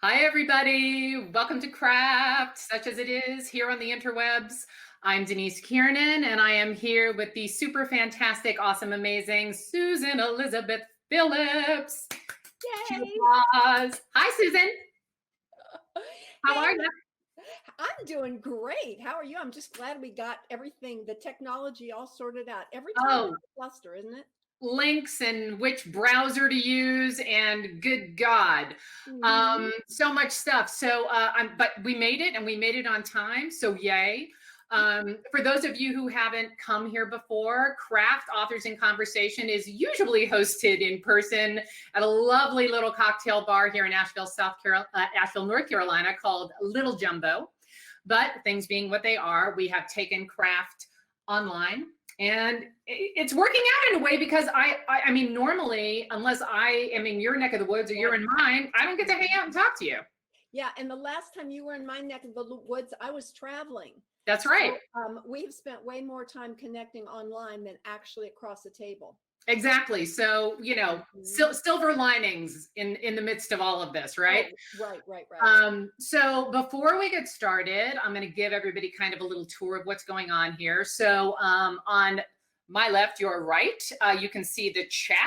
Hi, everybody. Welcome to Craft, such as it is here on the interwebs. I'm Denise Kiernan, and I am here with the super fantastic, awesome, amazing Susan Elizabeth Phillips. Cue Yay! applause. Hi, Susan. How are Hey, you? I'm doing great. How are you? I'm just glad we got everything, the technology all sorted out. Every time Oh, it's a cluster, isn't it? links and which browser to use, and good God, Hmm. so much stuff. But we made it, and we made it on time. So yay! For those of you who haven't come here before, Craft Authors in Conversation is usually hosted in person at a lovely little cocktail bar here in Asheville, North Carolina, called Little Jumbo. But things being what they are, we have taken Craft online, and it's working out in a way because I mean, normally, unless I am in your neck of the woods or Yeah. you're in mine, I don't get to hang out and talk to you. Yeah. And the last time you were in my neck of the woods, I was traveling. That's right. So we've spent way more time connecting online than actually across the table. Exactly. So, Mhm. silver linings in the midst of all of this, right? Oh, right. So before we get started, I'm going to give everybody kind of a little tour of what's going on here. So on my left, your right, you can see the chat.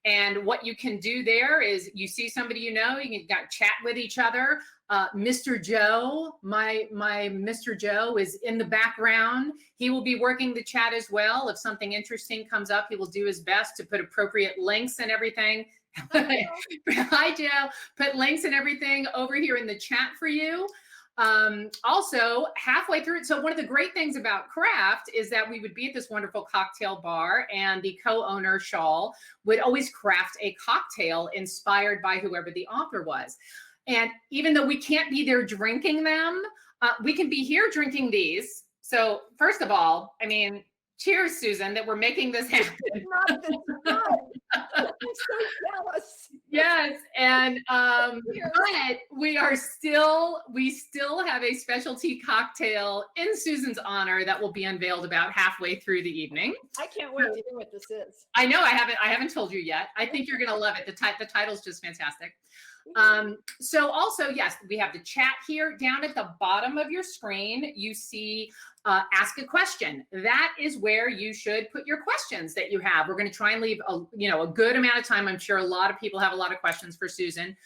And what you can do there is you see somebody you know, you can got chat with each other. Mr. Joe, my Mr. Joe is in the background. He will be working the chat as well. If something interesting comes up, he will do his best to put appropriate links and everything. Hi, Joe. Put links and everything over here in the chat for you. Also, halfway through it, so one of the great things about Craft is that we would be at this wonderful cocktail bar, and the co-owner, Shawl, would always craft a cocktail inspired by whoever the author was. And even though we can't be there drinking them, we can be here drinking these. So first of all, I mean, cheers, Susan, that we're making this happen. Not this fun. I'm so jealous. Yes, and Cheers. but we still have a specialty cocktail in Susan's honor that will be unveiled about halfway through the evening. I can't wait to hear what this is. I know I haven't told you yet. I think you're gonna love it. The title's just fantastic. So also, yes, we have the chat here. Down at the bottom of your screen, you see ask a question. That is where you should put your questions that you have. We're going to try and leave a good amount of time. I'm sure a lot of people have a lot of questions for Susan.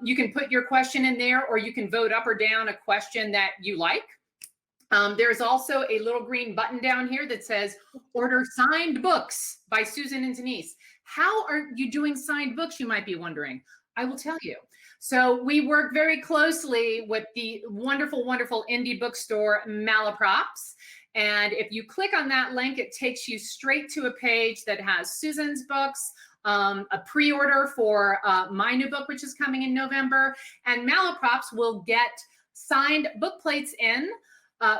You can put your question in there, or you can vote up or down a question that you like. There's also a little green button down here that says order signed books by Susan and Denise. How are you doing signed books, you might be wondering? I will tell you. So we work very closely with the wonderful, wonderful indie bookstore Malaprops. And if you click on that link, it takes you straight to a page that has Susan's books, a pre-order for my new book, which is coming in November. And Malaprops will get signed book plates in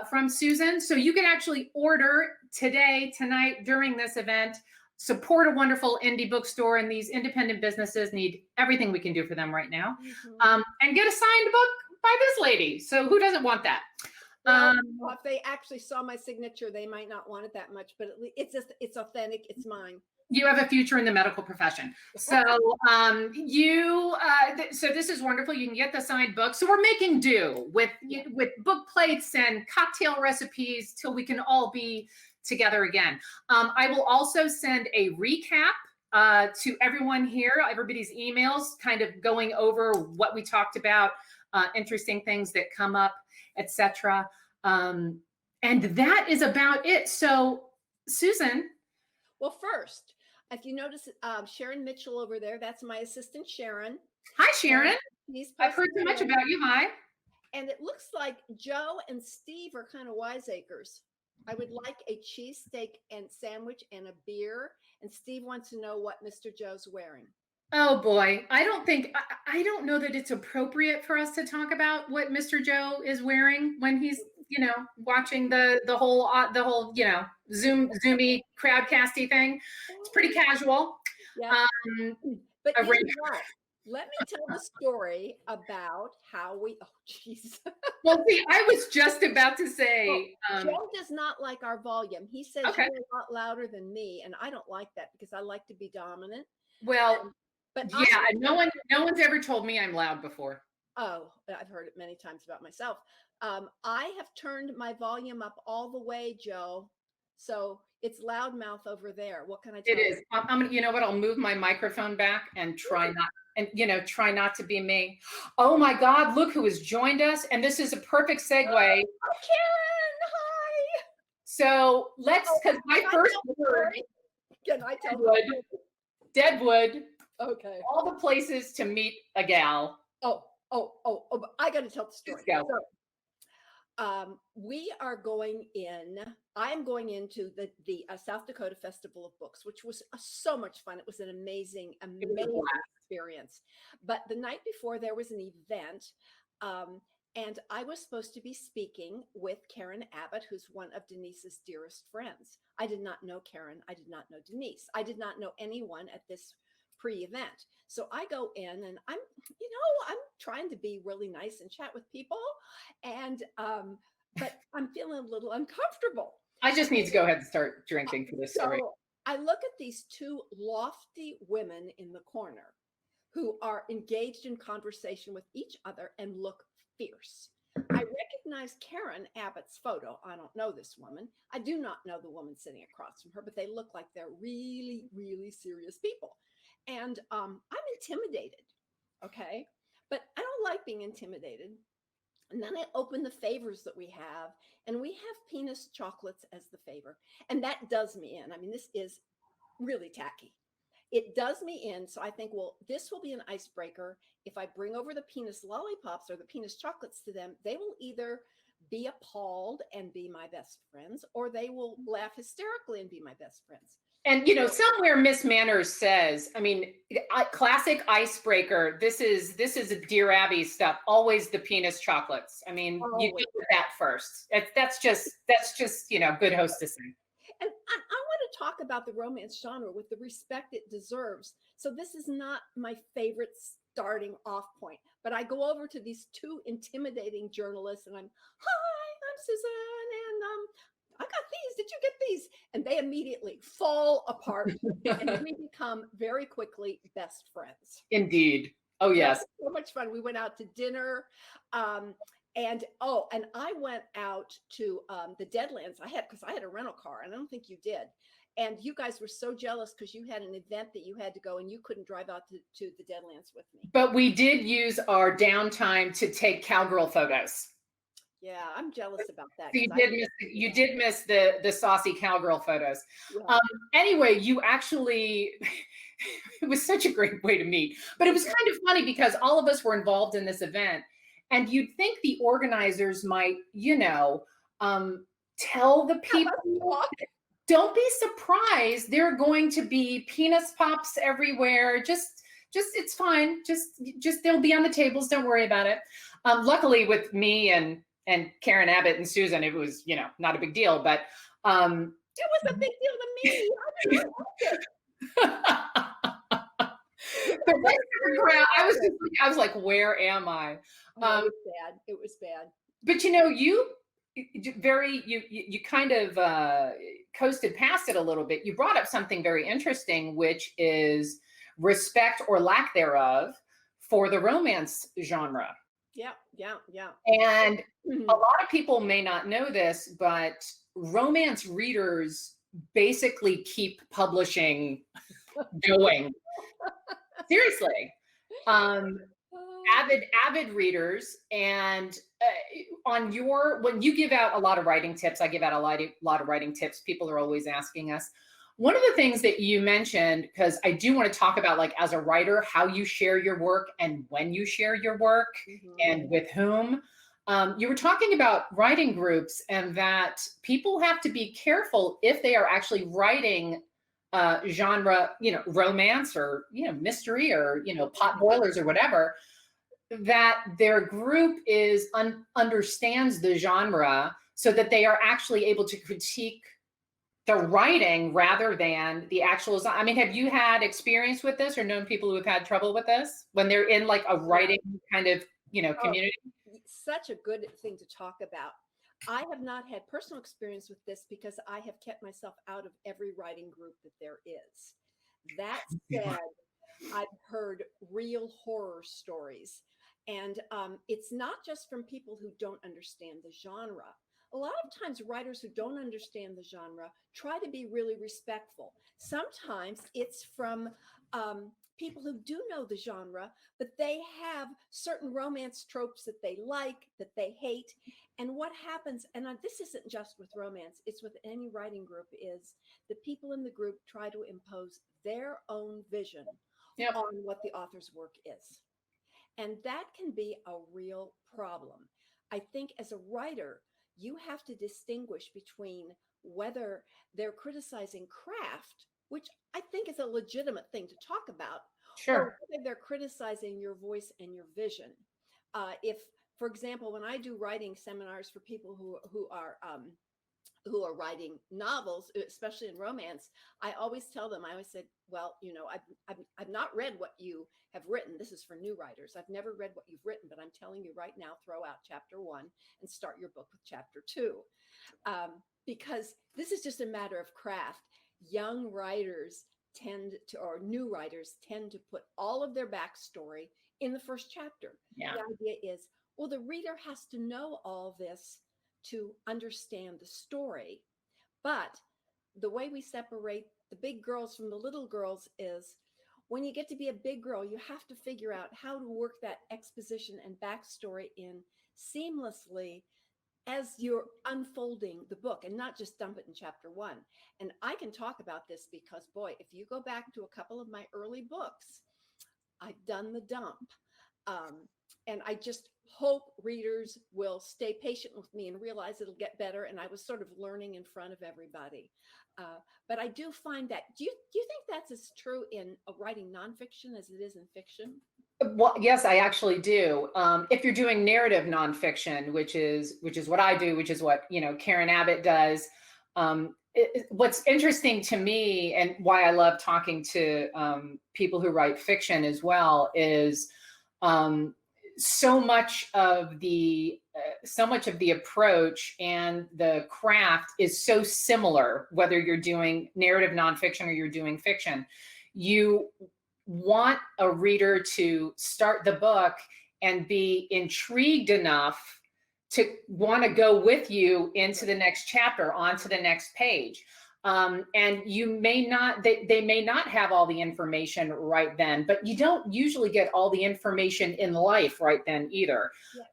from Susan. So you can actually order today, tonight, during this event. Support a wonderful indie bookstore, and these independent businesses need everything we can do for them right now. And get a signed book by this lady. So who doesn't want that? Well, if they actually saw my signature, they might not want it that much, but at least it's authentic. It's mine. You have a future in the medical profession. So so this is wonderful. You can get the signed book. So we're making do with book plates and cocktail recipes till we can all be together again. I will also send a recap to everyone here, everybody's emails, kind of going over what we talked about, interesting things that come up, etc. And that is about it. So, Susan. Well, first, if you notice Sharon Mitchell over there, that's my assistant, Sharon. Hi, Sharon. I've heard so posting much away. about you. Hi. And it looks like Joe and Steve are kind of wiseacres. I would like a cheesesteak and sandwich and a beer. And Steve wants to know what Mr. Joe's wearing. Oh boy, I don't know that it's appropriate for us to talk about what Mr. Joe is wearing when he's, watching the whole Zoomy crowdcasty thing. It's pretty casual. Yeah. But you know what? Let me tell the story about how we, oh, jeez. Well, see, I was just about to say. Joe does not like our volume. He says Okay. you're a lot louder than me, and I don't like that because I like to be dominant. Well, but yeah, no one's ever told me I'm loud before. Oh, I've heard it many times about myself. I have turned my volume up all the way, Joe. So it's loudmouth over there. What can I It tell you? is. You know what? I'll move my microphone back and try not to be me. Oh my God, look who has joined us. And this is a perfect segue. Oh, Karen, hi. So because my first word, Can I tell Deadwood, Okay. all the places to meet a gal. But I got to tell the story. Let's go. We are going in. I am going into the South Dakota Festival of Books, which was so much fun. It was an amazing experience. But the night before, there was an event, and I was supposed to be speaking with Karen Abbott, who's one of Denise's dearest friends. I did not know Karen. I did not know Denise. I did not know anyone at this pre-event. So I go in and I'm trying to be really nice and chat with people. And but I'm feeling a little uncomfortable. I just need to go ahead and start drinking for this story. So I look at these two lofty women in the corner who are engaged in conversation with each other and look fierce. I recognize Karen Abbott's photo. I don't know this woman. I do not know the woman sitting across from her, but they look like they're really, really serious people. And I'm intimidated, okay? But I don't like being intimidated. And then I open the favors that we have, and we have penis chocolates as the favor. And that does me in. I mean, this is really tacky. It does me in. So I think, well, this will be an icebreaker. If I bring over the penis lollipops or the penis chocolates to them, they will either be appalled and be my best friends, or they will laugh hysterically and be my best friends. And, somewhere Miss Manners says, I mean, classic icebreaker. This is a Dear Abby stuff. Always the penis chocolates. I mean, you do that first. That's just good hostessing. And I want to talk about the romance genre with the respect it deserves. So this is not my favorite starting off point, but I go over to these two intimidating journalists and I'm Susan, and I got these. Did you get these? And they immediately fall apart and we become very quickly best friends. Indeed. Oh, yes. So much fun. We went out to dinner. And I went out to the Deadlands. Because I had a rental car, and I don't think you did. And you guys were so jealous because you had an event that you had to go and you couldn't drive out to the Deadlands with me. But we did use our downtime to take cowgirl photos. Yeah, I'm jealous about that. So you did miss the saucy cowgirl photos. Yeah. Anyway, you actually, it was such a great way to meet. But it was kind of funny because all of us were involved in this event. And you'd think the organizers might, tell the people, don't be surprised. There are going to be penis pops everywhere. Just it's fine. Just they'll be on the tables. Don't worry about it. Luckily with me and Karen Abbott and Susan, it was, not a big deal, but it was a big deal to me. I didn't like it. I was like, where am I? It was bad. But you kind of coasted past it a little bit. You brought up something very interesting, which is respect or lack thereof for the romance genre. Yeah. And a lot of people may not know this, but romance readers basically keep publishing going. Seriously. Avid readers. And when you give out a lot of writing tips, I give out a lot of writing tips. People are always asking us. One of the things that you mentioned, because I do want to talk about, like, as a writer, how you share your work and when you share your work and with whom. You were talking about writing groups and that people have to be careful if they are actually writing genre, romance or, mystery or, pot boilers or whatever, that their group understands the genre so that they are actually able to critique the writing rather than the actual. I mean, have you had experience with this or known people who have had trouble with this when they're in like a writing kind of, community? Such a good thing to talk about. I have not had personal experience with this because I have kept myself out of every writing group that there is. That said, I've heard real horror stories. And it's not just from people who don't understand the genre. A lot of times, writers who don't understand the genre try to be really respectful. Sometimes it's from people who do know the genre, but they have certain romance tropes that they like, that they hate. And what happens, and this isn't just with romance, it's with any writing group, is the people in the group try to impose their own vision Yep. on what the author's work is. And that can be a real problem. I think as a writer, you have to distinguish between whether they're criticizing craft, which I think is a legitimate thing to talk about, Sure. or whether they're criticizing your voice and your vision. If, for example, when I do writing seminars for people who are writing novels, especially in romance, I always tell them, I always said, well, you know, I've not read what you have written. This is for new writers. I've never read what you've written, but I'm telling you right now, throw out chapter 1 and start your book with chapter 2. Because this is just a matter of craft. Young writers or new writers tend to put all of their backstory in the first chapter. Yeah. The idea is, well, the reader has to know all this to understand the story. But the way we separate the big girls from the little girls is when you get to be a big girl, you have to figure out how to work that exposition and backstory in seamlessly as you're unfolding the book, and not just dump it in chapter 1. And I can talk about this because, boy, if you go back to a couple of my early books, I've done the dump. And I just hope readers will stay patient with me and realize it'll get better. And I was sort of learning in front of everybody. But I do find that, do you think that's as true in writing nonfiction as it is in fiction? Well, yes, I actually do. If you're doing narrative nonfiction, which is what I do, which is what, you know, Karen Abbott does. What's interesting to me, and why I love talking to people who write fiction as well, is so much of the approach and the craft is so similar, whether you're doing narrative nonfiction or you're doing fiction. You want a reader to start the book and be intrigued enough to want to go with you into the next chapter, onto the next page. And you may not, they may not have all the information right then, but you don't usually get all the information in life right then either. Yes.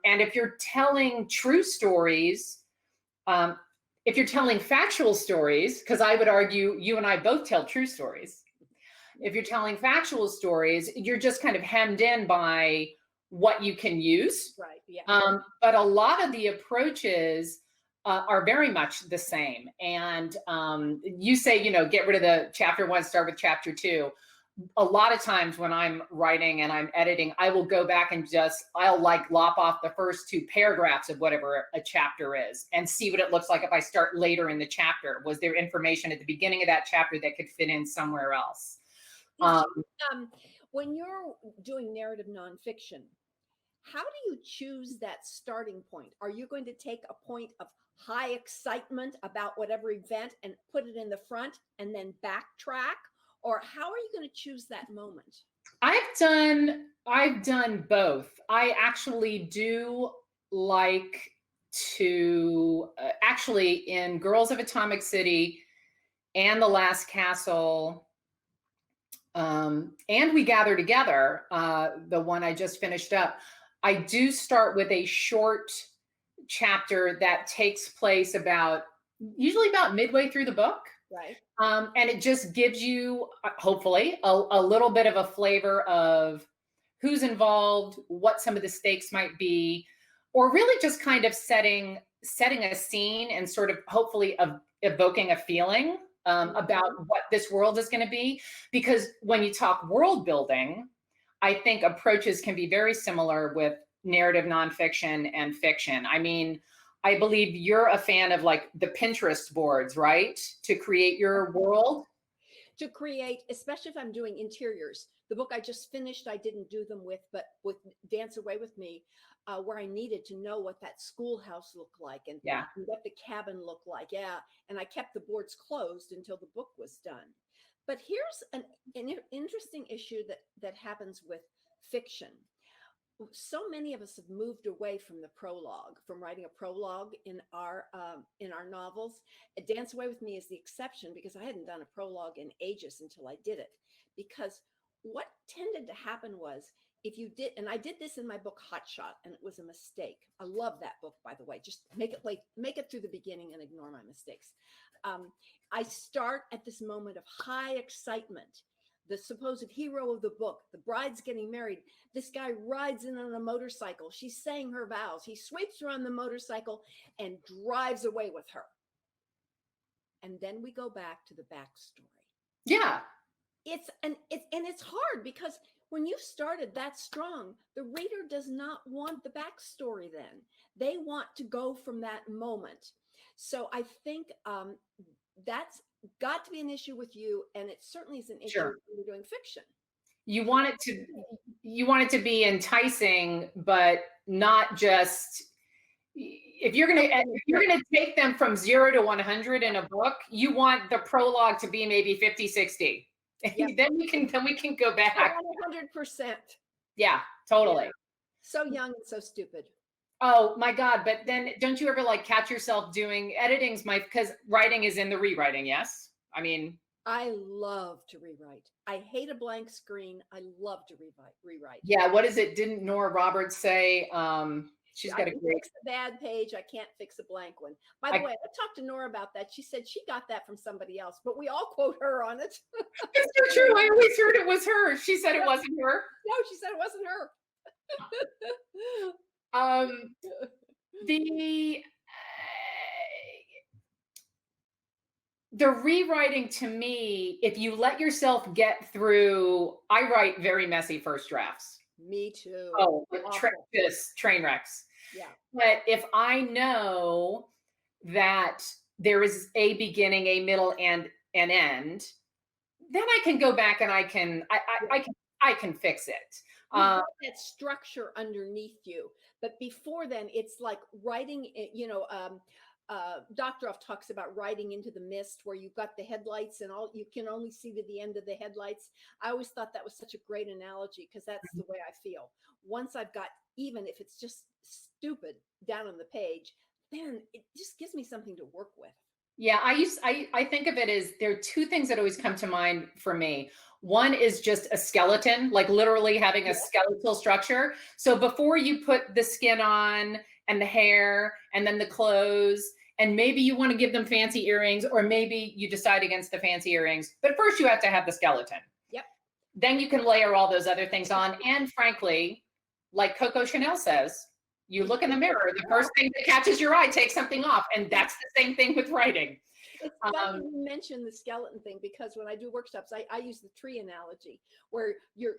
And if you're telling true stories, if you're telling factual stories, because I would argue you and I both tell true stories. If you're telling factual stories, you're just kind of hemmed in by what you can use. Right. Yeah. But a lot of the approaches are very much the same. And you say, you know, get rid of the chapter 1, start with chapter 2. A lot of times when I'm writing and I'm editing, I will go back and I'll like lop off the first 2 paragraphs of whatever a chapter is and see what it looks like if I start later in the chapter. Was there information at the beginning of that chapter that could fit in somewhere else? When you're doing narrative nonfiction, how do you choose that starting point? Are you going to take a point of high excitement about whatever event and put it in the front and then backtrack? Or how are you going to choose that moment? I've done both. I actually do like to actually in Girls of Atomic City and The Last Castle, and We Gather Together, the one I just finished up, I do start with a short chapter that takes place usually about midway through the book. Right. And it just gives you, hopefully, a little bit of a flavor of who's involved, what some of the stakes might be, or really just kind of setting a scene and sort of hopefully evoking a feeling about what this world is going to be. Because when you talk world building, I think approaches can be very similar with narrative nonfiction and fiction. I mean, I believe you're a fan of like the Pinterest boards, right? To create your world. To create, especially if I'm doing interiors. The book I just finished, I didn't do them with, but with Dance Away With Me, where I needed to know what that schoolhouse looked like and what the cabin looked like. Yeah. And I kept the boards closed until the book was done. But here's an interesting issue that happens with fiction. so many of us have moved away from the prologue, from writing a prologue in our novels. Dance Away With Me is the exception, because I hadn't done a prologue in ages until I did it. Because what tended to happen was, if you did, and I did this in my book Hot Shot, and it was a mistake. I love that book, by the way. Just make it through the beginning and ignore my mistakes. I start at this moment of high excitement. The supposed hero of the book, the bride's getting married. This guy rides in on a motorcycle. She's saying her vows. He sweeps her on the motorcycle and drives away with her. And then we go back to the backstory. Yeah. It's hard, because when you started that strong, the reader does not want the backstory then. They want to go from that moment. So I think that's got to be an issue with you, and it certainly is an issue Sure. when you're doing fiction. You want it to be enticing, but not just, if you're gonna take them from 0 to 100 in a book, you want the prologue to be maybe 50, 60. Yep. then we can go back. 100%. Yeah, totally. Yeah. So young and so stupid. Oh my God. But then don't you ever like catch yourself doing editing's because writing is in the rewriting. Yes. I mean, I love to rewrite. I hate a blank screen. I love to rewrite. Yeah. What is it? Didn't Nora Roberts say, she's got I can fix a bad page. I can't fix a blank one. By the way, I talked to Nora about that. She said she got that from somebody else, but we all quote her on it. It's so true. I always heard it was her. She said it wasn't her. No, she said it wasn't her. The rewriting, to me, if you let yourself get through, I write very messy first drafts. Me too. Oh, just train wrecks. Yeah. But if I know that there is a beginning, a middle, and an end, then I can go back and I can fix it. That structure underneath you. But before then, it's like writing, Doctoroff talks about writing into the mist, where you've got the headlights and you can only see to the end of the headlights. I always thought that was such a great analogy, because that's the way I feel. Once I've got, even if it's just stupid down on the page, then it just gives me something to work with. Yeah, I think of it as, there are two things that always come to mind for me. One is just a skeleton, like literally having a skeletal structure. So before you put the skin on and the hair and then the clothes, and maybe you want to give them fancy earrings, or maybe you decide against the fancy earrings, but first you have to have the skeleton. Yep. Then you can layer all those other things on. And frankly, like Coco Chanel says, you look in the mirror, the first thing that catches your eye, take something off. And that's the same thing with writing. It's funny you mention the skeleton thing, because when I do workshops, I use the tree analogy, where you're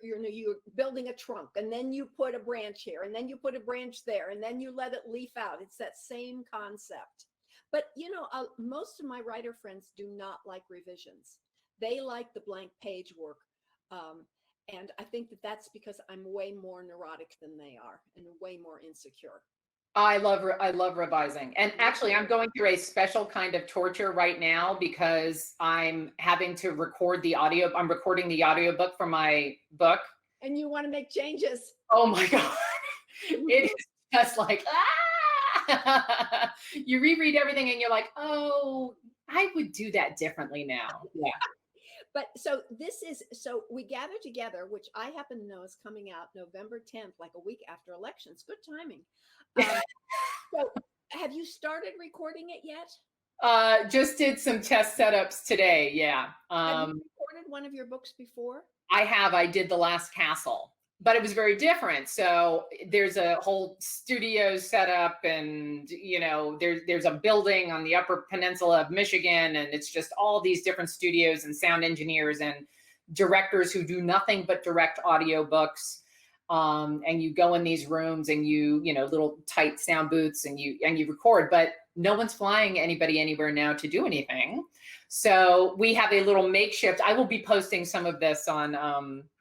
building a trunk, and then you put a branch here, and then you put a branch there, and then you let it leaf out. It's that same concept. But most of my writer friends do not like revisions. They like the blank page work. And I think that that's because I'm way more neurotic than they are, and way more insecure. I love revising. And actually, I'm going through a special kind of torture right now, because I'm having to record the audio. I'm recording the audiobook for my book. And you want to make changes. Oh my God. It is just like, you reread everything and you're like, oh, I would do that differently now. Yeah. But so we gather together, which I happen to know is coming out November 10th, like a week after elections. Good timing. So have you started recording it yet? Just did some test setups today. Yeah. Have you recorded one of your books before? I did The Last Castle, but it was very different. So there's a whole studio setup, and there's a building on the Upper Peninsula of Michigan, and it's just all these different studios and sound engineers and directors who do nothing but direct audiobooks. And you go in these rooms, and little tight sound booths, and you record, but no one's flying anybody anywhere now to do anything. So we have a little makeshift. I will be posting some of this on,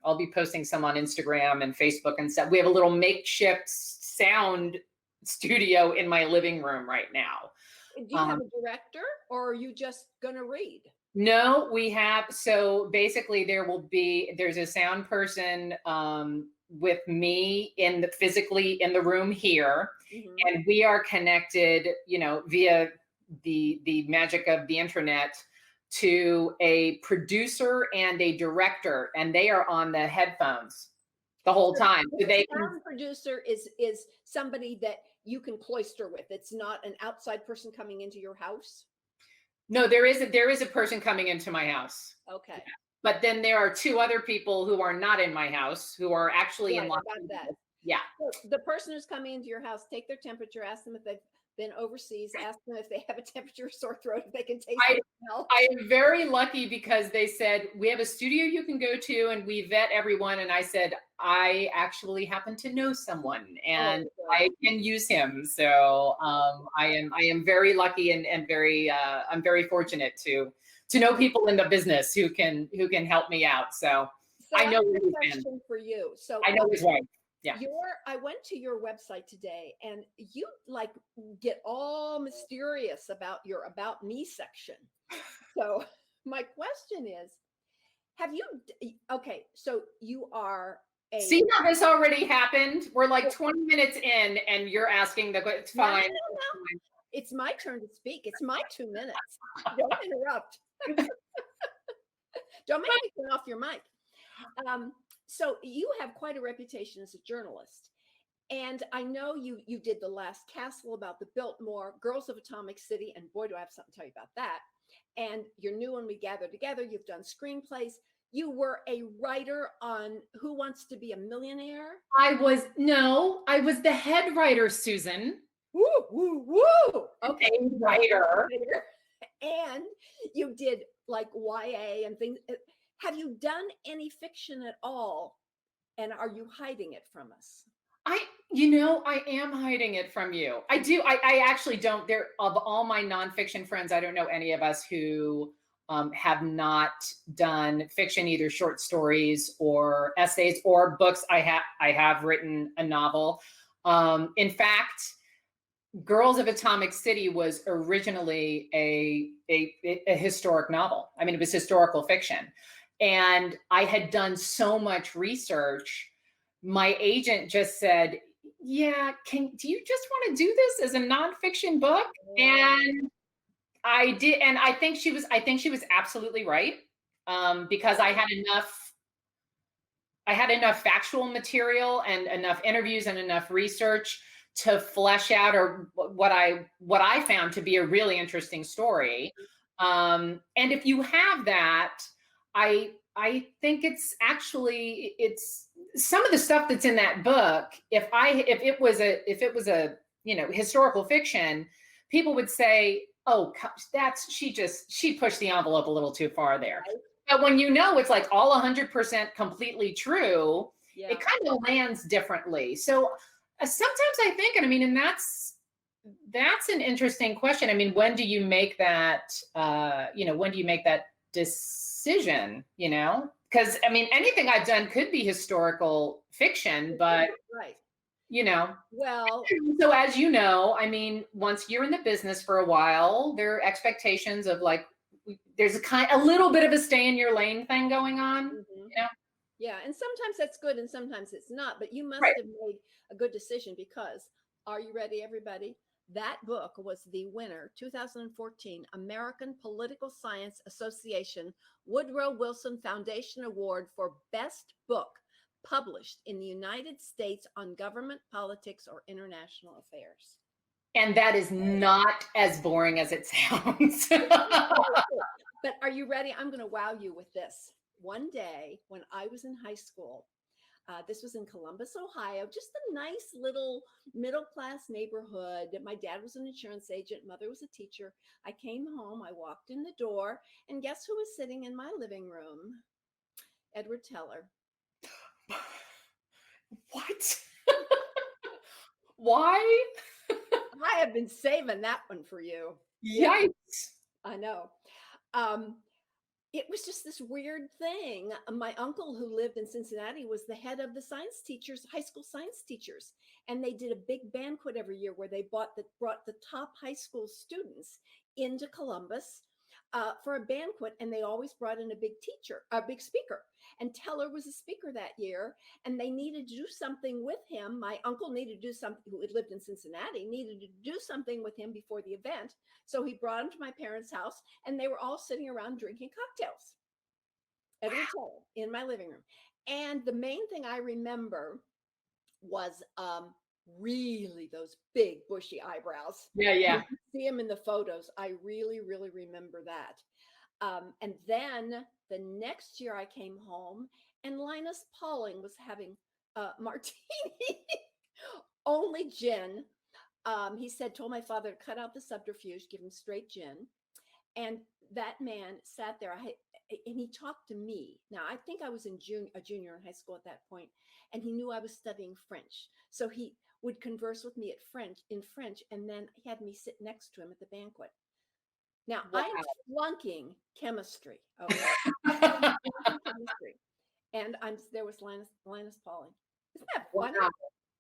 I'll be posting some on Instagram and Facebook and stuff. We have a little makeshift sound studio in my living room right now. Do you have a director, or are you just going to read? No, we have. So basically, there's a sound person with me physically in the room here, Mhm. and we are connected, via the magic of the internet to a producer and a director, and they are on the headphones the whole So time. So the they can. sound producer is somebody that you can cloister with. It's not an outside person coming into your house. No, there is a person coming into my house. Okay. But then there are two other people who are not in my house who are actually in Right, Los I got that. Angeles. Yeah. So the person who's coming into your house, take their temperature, ask them if they've been overseas, ask them if they have a temperature, sore throat, if they can taste I the smell. I am very lucky because they said we have a studio you can go to and we vet everyone. And I said, I actually happen to know someone and Oh, I can use him. So I am very lucky and very I'm very fortunate to know people in the business who can help me out. So so I I know have where a he's been. question for you. So I know his wife. Yeah. I went to your website today and you like get all mysterious about your about me section. So my question is, okay, so you are a See how this already happened? We're like 20 minutes in and you're asking it's no, no, fine. no, no. It's my turn to speak. It's my 2 minutes. Don't interrupt. Don't make me turn off your mic. Um, so you have quite a reputation as a journalist. And I know you did The Last Castle about the Biltmore, Girls of Atomic City, and boy, do I have something to tell you about that. And your new one, We Gather Together, you've done screenplays. You were a writer on Who Wants to Be a Millionaire? I was the head writer, Susan. Woo, woo, woo. Okay. A writer. And you did like YA and things. Have you done any fiction at all? And are you hiding it from us? I am hiding it from you. I do. I actually don't. There of all my nonfiction friends, I don't know any of us who have not done fiction, either short stories or essays or books. I have written a novel. In fact, Girls of Atomic City was originally a historic novel. I mean, it was historical fiction. And I had done so much research. My agent just said, yeah, do you just want to do this as a nonfiction book? And I did, and I think she was absolutely right. Because I had enough factual material and enough interviews and enough research to flesh out or what I found to be a really interesting story. And if you have that, I think it's some of the stuff that's in that book. If it was a historical fiction, people would say, oh, she pushed the envelope a little too far there. But when it's like all 100% completely true, Yeah. it kind of lands differently. So sometimes I think, and I mean, and that's an interesting question. I mean, when do you make that? When do you make that decision? Because I mean, anything I've done could be historical fiction, but right. Well, Well, so as you know, I mean, once you're in the business for a while, there are expectations of like, there's a little bit of a stay in your lane thing going on. mhm. Yeah, and sometimes that's good and sometimes it's not, but you must Right. have made a good decision because are you ready, everybody? That book was the winner, 2014 American Political Science Association Woodrow Wilson Foundation Award for Best Book published in the United States on government, politics, or international affairs. And that is not as boring as it sounds. But are you ready? I'm going to wow you with this. One day when I was in high school, this was in Columbus, Ohio, just a nice little middle class neighborhood. My dad was an insurance agent, mother was a teacher. I came home, I walked in the door, and guess who was sitting in my living room? Edward Teller. What? Why? I have been saving that one for you. Yikes. I know. It was just this weird thing. My uncle, who lived in Cincinnati, was the head of the science teachers, high school science teachers, and they did a big banquet every year where they brought the top high school students into Columbus. for a banquet, and they always brought in a big speaker. And Teller was a speaker that year, and they needed to do something with him. My uncle needed to do something, who had lived in Cincinnati, needed to do something with him before the event. So he brought him to my parents' house, and they were all sitting around drinking cocktails. Edward Teller in my living room. And the main thing I remember was really those big bushy eyebrows. Yeah. You see him in the photos. I really, really remember that. And then the next year I came home, and Linus Pauling was having martini, only gin. He said, told my father to cut out the subterfuge, give him straight gin. And that man sat there, and he talked to me. Now, I think I was a junior in high school at that point, and he knew I was studying French. So he would converse with me in French, and then he had me sit next to him at the banquet. Now, Wow. I'm flunking chemistry. Okay. Chemistry. And there was Linus Pauling. Isn't that funny? Wow.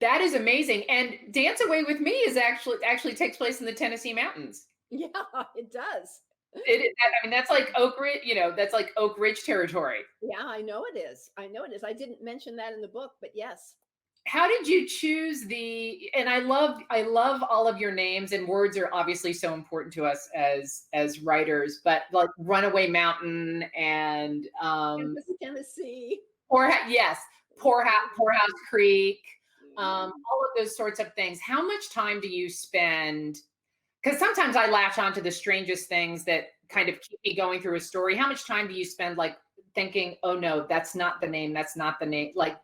That is amazing. And Dance Away with Me is actually takes place in the Tennessee mountains. Yeah, it does. I mean, that's like Oak Ridge, that's like Oak Ridge territory. Yeah, I know it is. I didn't mention that in the book, but yes. How did you choose and I love all of your names, and words are obviously so important to us as writers, but like Runaway Mountain and Tennessee. Yes, Poorhouse Creek, all of those sorts of things. How much time do you spend? Because sometimes I latch onto the strangest things that kind of keep me going through a story. How much time do you spend like thinking, oh no, that's not the name, that's not the name? Like,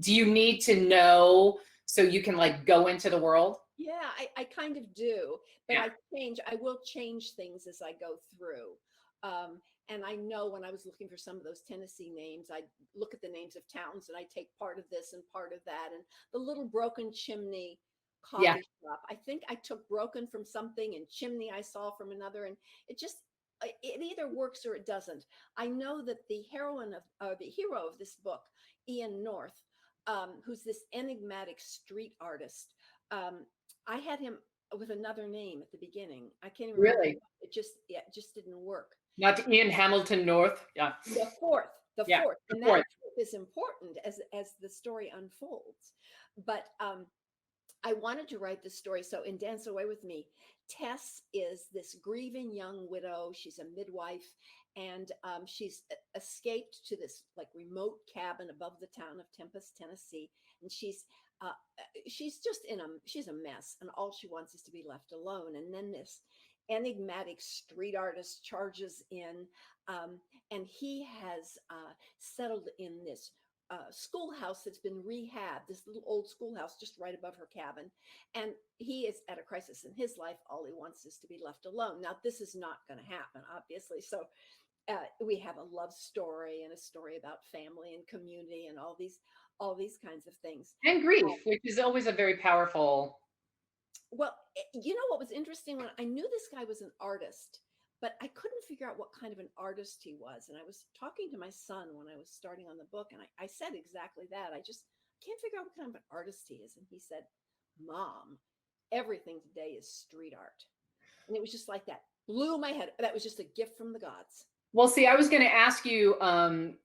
do you need to know so you can like go into the world? Yeah, I kind of do, but Yeah. I will change things as I go through. And I know when I was looking for some of those Tennessee names, I look at the names of towns and I take part of this and part of that. And the little Broken Chimney coffee shop, I think I took broken from something and chimney I saw from another. And it either works or it doesn't. I know that the hero of this book, Ian North, who's this enigmatic street artist, I had him with another name at the beginning. I can't even remember. Really? It just didn't work. Not Ian Hamilton North. Yeah. The fourth. And that is important as the story unfolds. But I wanted to write this story. So in Dance Away with Me, Tess is this grieving young widow. She's a midwife, and she's escaped to this like remote cabin above the town of Tempest, Tennessee. And she's she's a mess, and all she wants is to be left alone. And then this enigmatic street artist charges in, and he has settled in this schoolhouse that's been rehabbed, this little old schoolhouse just right above her cabin. And he is at a crisis in his life. All he wants is to be left alone. Now, this is not going to happen, obviously. So we have a love story and a story about family and community and all these kinds of things. And grief, which is always a very powerful. Well, you know what was interesting? When I knew this guy was an artist, but I couldn't figure out what kind of an artist he was. And I was talking to my son when I was starting on the book, and I said exactly that. I just can't figure out what kind of an artist he is. And he said, Mom, everything today is street art. And it was just like that. Blew my head. That was just a gift from the gods. Well, see, I was going to ask you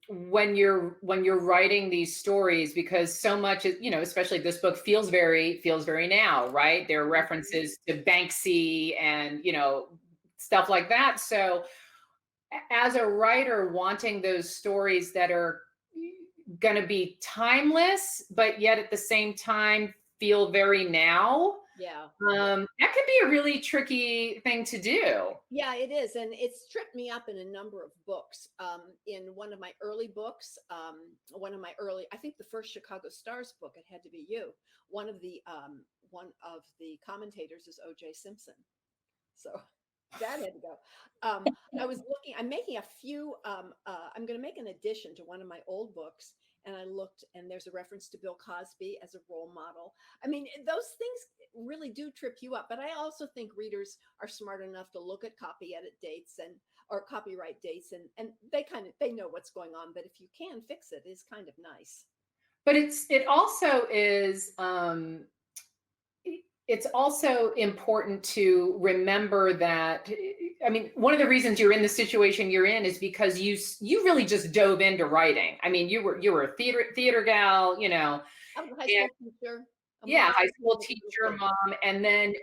when you're writing these stories, because so much, especially this book feels very now, right? There are references to Banksy and, stuff like that. So as a writer, wanting those stories that are going to be timeless, but yet at the same time feel very now. Yeah. That could be a really tricky thing to do. Yeah, it is. And it's tripped me up in a number of books. In one of my early books, I think the first Chicago Stars book, It Had to Be You. One of the commentators is O.J. Simpson. So that had to go. I'm making a few, I'm going to make an addition to one of my old books. And I looked, and there's a reference to Bill Cosby as a role model. I mean, those things really do trip you up. But I also think readers are smart enough to look at copy edit dates or copyright dates, and they know what's going on. But if you can fix it, it's kind of nice. But it also is it's also important to remember that, I mean, one of the reasons you're in the situation you're in is because you really just dove into writing. I mean, you were a theater gal, you know, I was a high and school teacher, a yeah, mom, high school and teacher, mom, and then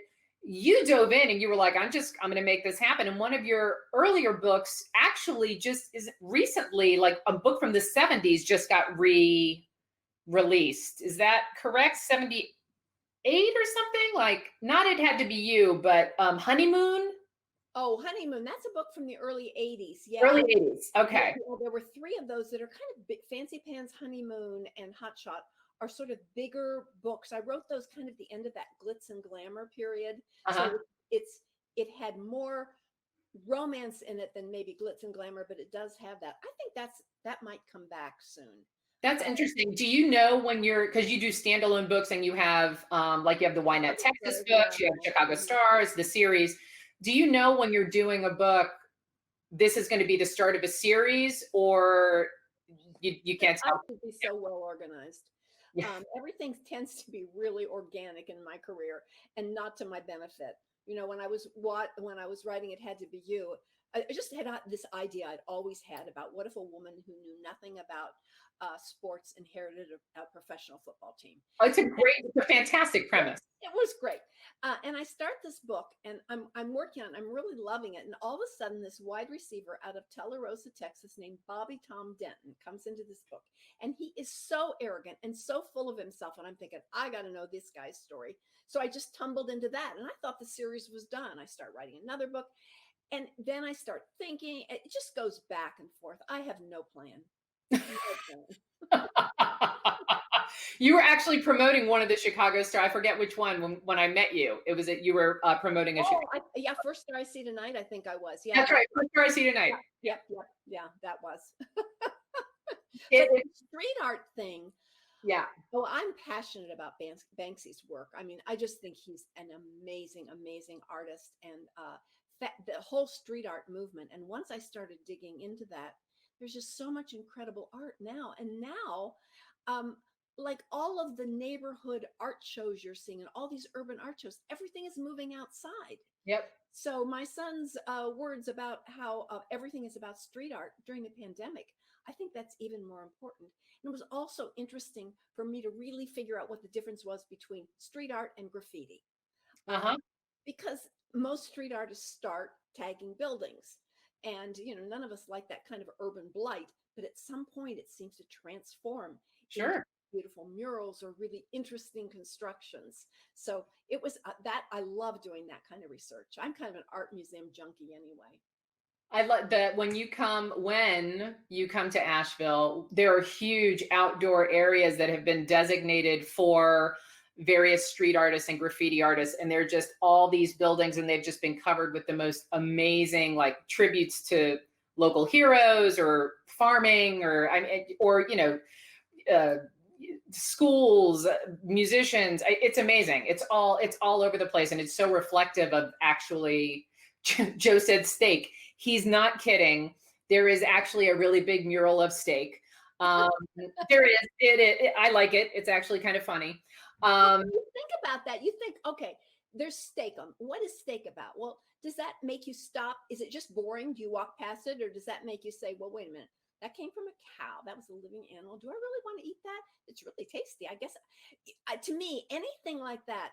you dove in and you were like, I'm going to make this happen. And one of your earlier books actually just is recently, like a book from the 70s just got released. Is that correct? 78 or something? Like, not It Had to Be You, but Honeymoon? Oh, Honeymoon. That's a book from the early 80s. Early Yeah. 80s. Yeah, Okay. well, there were three of those that are kind of big. Fancy Pants, Honeymoon, and Hot Shot are sort of bigger books. I wrote those kind of the end of that glitz and glamour period. Uh-huh. So it's it had more romance in it than maybe glitz and glamour, but it does have that. I think that might come back soon. That's interesting. Do you know when because you do standalone books and you have, like you have the Why Not Texas books, you have Chicago Stars, the series. Do you know when you're doing a book, this is going to be the start of a series, or you can't I tell? should be so well organized. Yeah. Everything tends to be really organic in my career and not to my benefit. You know, when I was writing It Had to Be You, I just had this idea I'd always had about what if a woman who knew nothing about sports inherited a professional football team. Oh, it's a fantastic premise. It was great. And I start this book and I'm working on it. I'm really loving it. And all of a sudden, this wide receiver out of Tularosa, Texas, named Bobby Tom Denton comes into this book. And he is so arrogant and so full of himself. And I'm thinking, I got to know this guy's story. So I just tumbled into that. And I thought the series was done. I start writing another book. And then I start thinking, it just goes back and forth. I have no plan. No plan. You were actually promoting one of the Chicago Star. I forget which one when I met you. It was that you were promoting a Chicago. Yeah, First Star I See Tonight, I think I was. Yeah, That's right. First Star I See Tonight. Yeah, that was. It- But the street art thing, yeah. oh, I'm passionate about Banksy's work. I mean, I just think he's an amazing, amazing artist, and the whole street art movement. And once I started digging into that, there's just so much incredible art now. And now, like all of the neighborhood art shows you're seeing and all these urban art shows, everything is moving outside. Yep. So my son's words about how everything is about street art during the pandemic, I think that's even more important. And it was also interesting for me to really figure out what the difference was between street art and graffiti. Uh-huh. Because most street artists start tagging buildings. And, you know, none of us like that kind of urban blight. But at some point, it seems to transform Sure. beautiful murals or really interesting constructions. So it was that I love doing that kind of research. I'm kind of an art museum junkie anyway. I love that when you come to Asheville, there are huge outdoor areas that have been designated for various street artists and graffiti artists, and they're just all these buildings, and they've just been covered with the most amazing like tributes to local heroes or farming or you know, schools, musicians. It's amazing. It's all over the place, and it's so reflective of actually. Joe said steak. He's not kidding. There is actually a really big mural of steak. There is. I like it. It's actually kind of funny. You think about that. You think, okay, there's steak on. What is steak about? Well, does that make you stop? Is it just boring? Do you walk past it, or does that make you say, well, wait a minute, that came from a cow. That was a living animal. Do I really want to eat that? It's really tasty. I guess to me, anything like that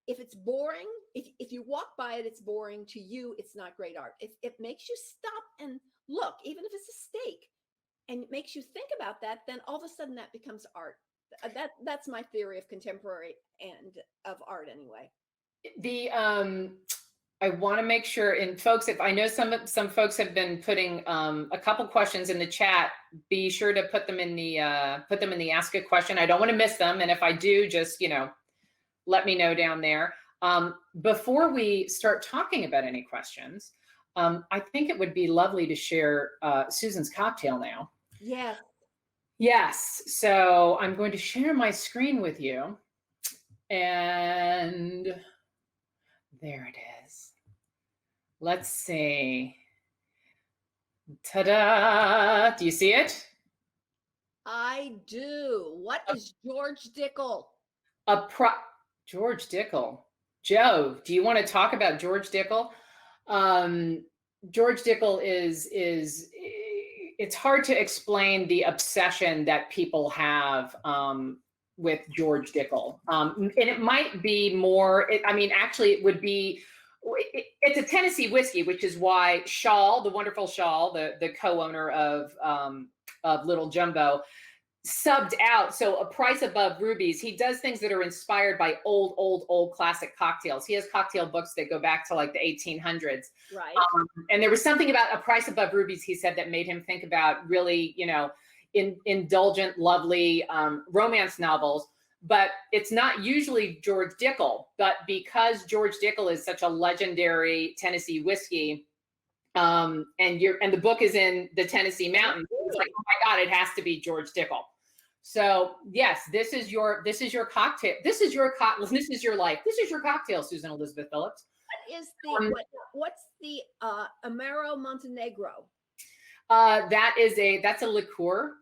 if it's boring, if you walk by it, it's boring. To you, it's not great art. If it makes you stop and look, even if it's a steak, and it makes you think about that, then all of a sudden that becomes art. That's my theory of contemporary and of art anyway. I want to make sure, and folks, if I know some folks have been putting a couple questions in the chat, be sure to put them in the ask a question. I don't want to miss them, and if I do, just let me know down there. Before we start talking about any questions, I think it would be lovely to share Susan's cocktail now. Yes. Yes. So I'm going to share my screen with you. And there it is. Let's see. Ta-da! Do you see it? I do. What is George Dickel? George Dickel. Joe, do you want to talk about George Dickel? George Dickel is it's hard to explain the obsession that people have with George Dickel. And it might be more, I mean, actually it would be, it's a Tennessee whiskey, which is why Shaw, the wonderful Shaw, the co-owner of Little Jumbo, subbed out. So a Price Above Rubies, he does things that are inspired by old classic cocktails. He has cocktail books that go back to like the 1800s. Right. And there was something about a Price Above Rubies, he said, that made him think about really, you know, indulgent, lovely romance novels. But it's not usually George Dickel. But because George Dickel is such a legendary Tennessee whiskey, and the book is in the Tennessee mountains, it's like, oh my God, it has to be George Dickel. So yes, this is your cocktail. This is your this is your life. This is your cocktail, Susan Elizabeth Phillips. What is the what's the Amaro Montenegro? That's a liqueur.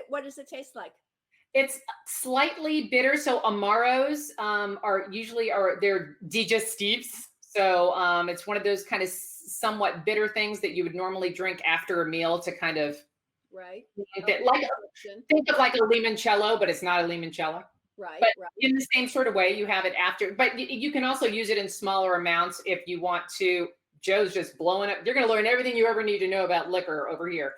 What does it taste like? It's slightly bitter. So Amaros they're digestives. So it's one of those kind of somewhat bitter things that you would normally drink after a meal to kind of right. Think of like a limoncello, but it's not a limoncello. Right. But right. in the same sort of way, you have it after. But you can also use it in smaller amounts if you want to. Joe's just blowing up. You're going to learn everything you ever need to know about liquor over here.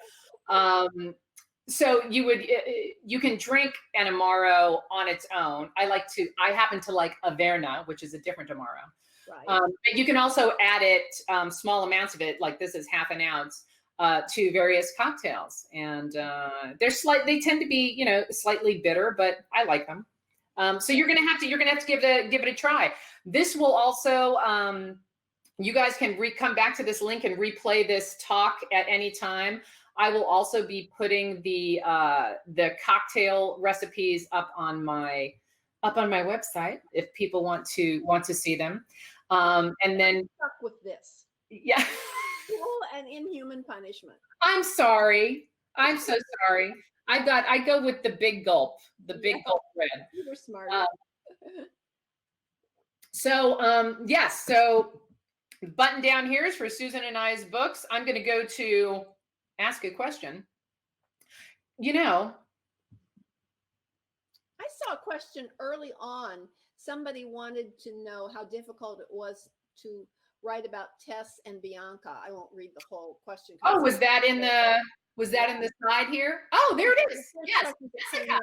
So you can drink an Amaro on its own. I happen to like Averna, which is a different Amaro. Right. But you can also add it, small amounts of it, like this is half an ounce, to various cocktails. And they tend to be, you know, slightly bitter, but I like them. So you're gonna have to give it a try. This will also, you guys can come back to this link and replay this talk at any time. I will also be putting the cocktail recipes up on my website if people want to see them. And then stuck with this. Yeah. And Inhuman Punishment. I'm sorry. I'm so sorry. I go with the big gulp, big gulp red. You were smart. Yes. So button down here is for Susan and I's books. I'm going to go to ask a question. You know, I saw a question early on. Somebody wanted to know how difficult it was to write about Tess and Bianca. I won't read the whole question. Oh, was that in the slide here? Oh, there it is. Yes, Jessica.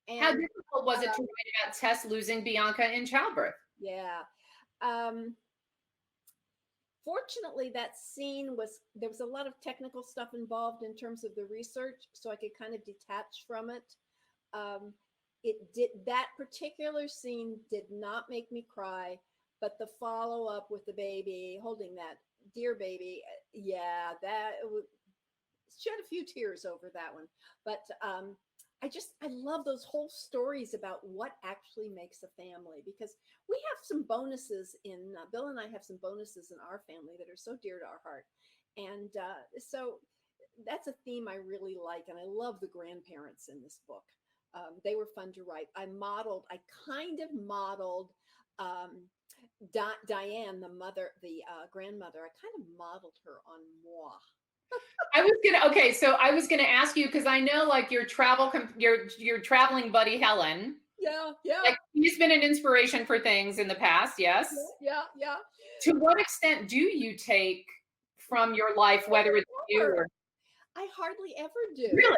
And how difficult was it to write about Tess losing Bianca in childbirth? Yeah. Fortunately, that scene there was a lot of technical stuff involved in terms of the research, so I could kind of detach from it. That particular scene did not make me cry, but the follow-up with the baby, holding that dear baby, yeah, shed a few tears over that one. But I love those whole stories about what actually makes a family, because we have some bonuses Bill and I have some bonuses in our family that are so dear to our heart. And so that's a theme I really like. And I love the grandparents in this book. They were fun to write. I kind of modeled Diane, the grandmother. I kind of modeled her on moi. I was gonna ask you, because I know like your traveling buddy Helen. Yeah. Like, he's been an inspiration for things in the past. Yes. Yeah. To what extent do you take from your life, whether it's you or? I hardly ever do. Really?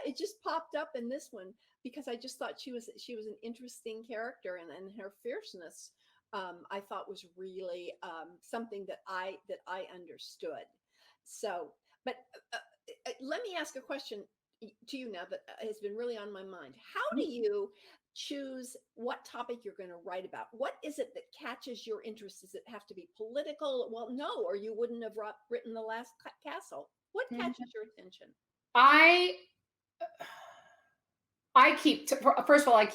It just popped up in this one because I just thought she was an interesting character, and her fierceness I thought was really something that I understood. So, but let me ask a question to you now that has been really on my mind. How do you choose what topic you're going to write about? What is it that catches your interest? Does it have to be political? Well, no, or you wouldn't have written The Last Castle. What catches your attention? I first of all, I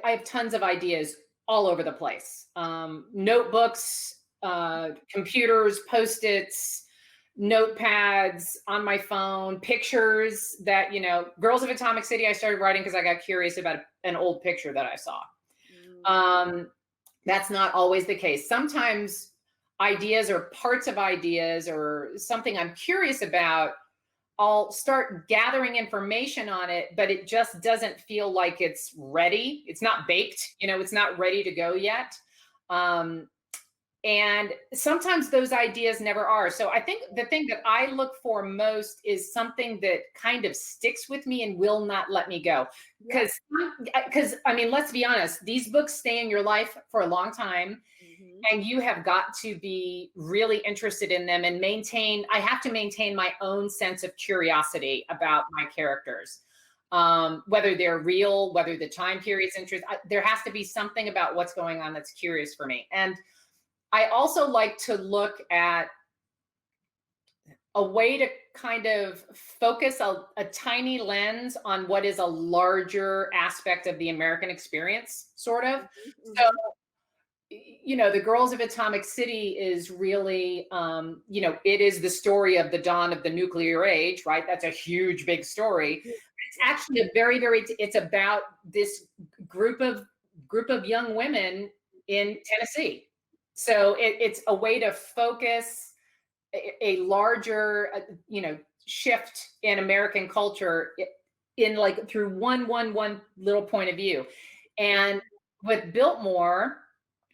have tons of ideas all over the place. Notebooks, computers, Post-its, notepads, on my phone, pictures that, Girls of Atomic City, I started writing because I got curious about an old picture that I saw. That's not always the case. Sometimes ideas or parts of ideas or something I'm curious about, I'll start gathering information on it, but it just doesn't feel like it's ready. It's not baked, it's not ready to go yet. And sometimes those ideas never are. So I think the thing that I look for most is something that kind of sticks with me and will not let me go. Because I mean, let's be honest, these books stay in your life for a long time. And you have got to be really interested in them and I have to maintain my own sense of curiosity about my characters. Whether they're real, whether the time period's interest, there has to be something about what's going on that's curious for me. And I also like to look at a way to kind of focus a tiny lens on what is a larger aspect of the American experience, sort of. So, the Girls of Atomic City is really, it is the story of the dawn of the nuclear age, right? That's a huge, big story. It's actually a very, it's about this group of young women in Tennessee. So it's a way to focus a larger, shift in American culture in like through one little point of view. And with Biltmore,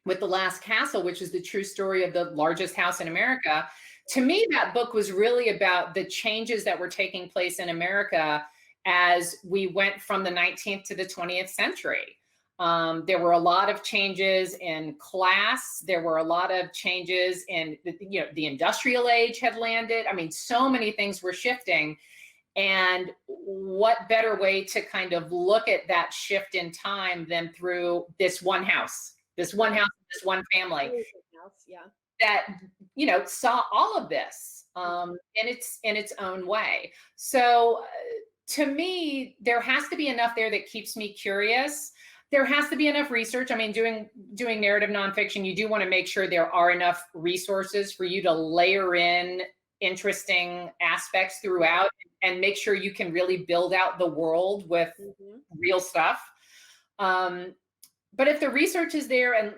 with The Last Castle, which is the true story of the largest house in America, to me, that book was really about the changes that were taking place in America as we went from the 19th to the 20th century. There were a lot of changes in class. There were a lot of changes in, the industrial age had landed. I mean, so many things were shifting. And what better way to kind of look at that shift in time than through this one house, this one family that, saw all of this in its own way. So to me, there has to be enough there that keeps me curious. There has to be enough research. I mean, doing narrative nonfiction, you do want to make sure there are enough resources for you to layer in interesting aspects throughout and make sure you can really build out the world with real stuff. But if the research is there and,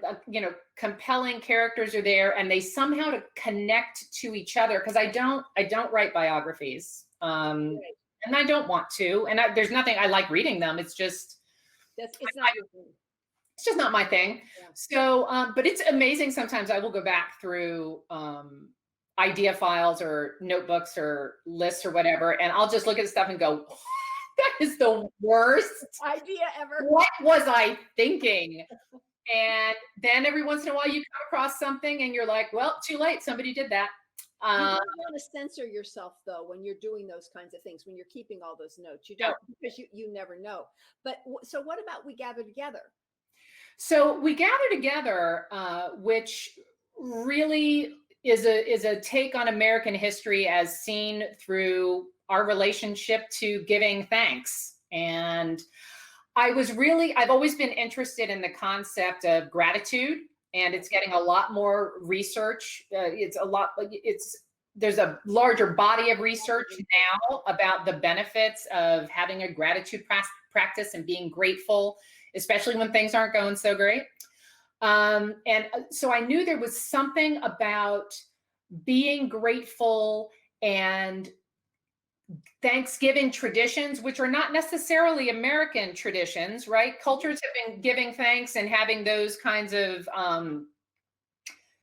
compelling characters are there and they somehow to connect to each other, because I don't write biographies and I don't want to, and there's nothing, I like reading them. It's just, it's just not my thing. Yeah. So, but it's amazing. Sometimes I will go back through idea files or notebooks or lists or whatever, and I'll just look at stuff and go, that is the worst idea ever. What was I thinking? And then every once in a while you come across something and you're like, well, too late. Somebody did that. You don't want to censor yourself, though, when you're doing those kinds of things, when you're keeping all those notes. You don't, because you never know. But so what about We Gather Together? So We Gather Together, which really is a take on American history as seen through our relationship to giving thanks. And I've always been interested in the concept of gratitude, and it's getting a lot more research. There's a larger body of research now about the benefits of having a gratitude practice and being grateful, especially when things aren't going so great. And so I knew there was something about being grateful and Thanksgiving traditions, which are not necessarily American traditions, right? Cultures have been giving thanks and having those kinds of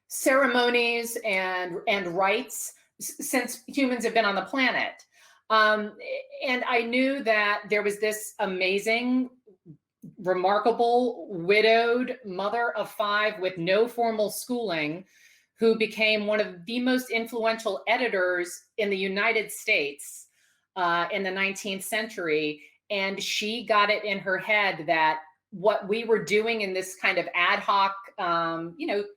ceremonies and rites since humans have been on the planet. And I knew that there was this amazing, remarkable, widowed mother of 5 with no formal schooling who became one of the most influential editors in the United States in the 19th century. And she got it in her head that what we were doing in this kind of ad hoc,